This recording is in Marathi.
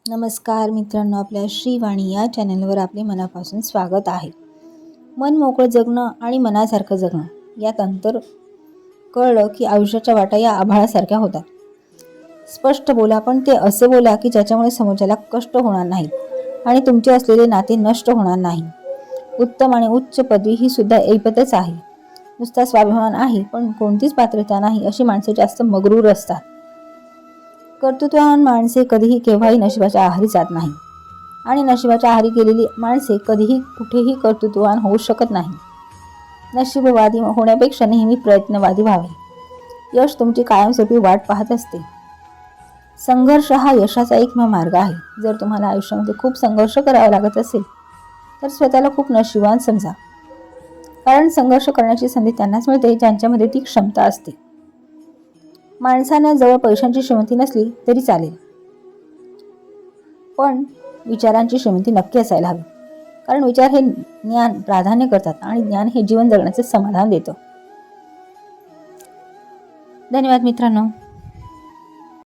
नमस्कार मित्रांनो, आपल्या श्रीवाणी या चॅनलवर आपले मनापासून स्वागत आहे. मन मोकळं जगणं आणि मनासारखं जगणं यात अंतर कळलं की आयुष्याच्या वाटा या आभाळासारख्या होतात. स्पष्ट बोला, पण ते असे बोला की ज्याच्यामुळे समोरच्याला कष्ट होणार नाही आणि तुमचे असलेले नाते नष्ट होणार नाही. उत्तम आणि उच्च पदवी ही सुद्धा ऐपतच आहे. नुसता स्वाभिमान आहे पण कोणतीच पात्रता नाही अशी माणसे जास्त मगरूर असतात. कर्तृत्ववान माणसे कधीही केव्हाही नशिबाच्या आहारी जात नाही आणि नशिबाच्या आहारी गेलेली माणसे कधीही कुठेही कर्तृत्ववान होऊ शकत नाही. नशीबवादी होण्यापेक्षा नेहमी प्रयत्नवादी व्हावे. यश तुमची कायमस्वरूपी वाट पाहत असते. संघर्ष हा यशाचा एकमेव मार्ग आहे. जर तुम्हाला आयुष्यामध्ये खूप संघर्ष करावा लागत असेल तर स्वतःला खूप नशीबवान समजा, कारण संघर्ष करण्याची संधी त्यांनाच मिळते ज्यांच्यामध्ये ती क्षमता असते. माणसाने जवळ पैशांची श्रीमंती नसली तरी चालेल, पण विचारांची श्रीमंती नक्की असायला हवी, कारण विचार हे ज्ञान प्राधान्य करतात आणि ज्ञान हे जीवन जगण्याचे समाधान देतं. धन्यवाद मित्रांनो.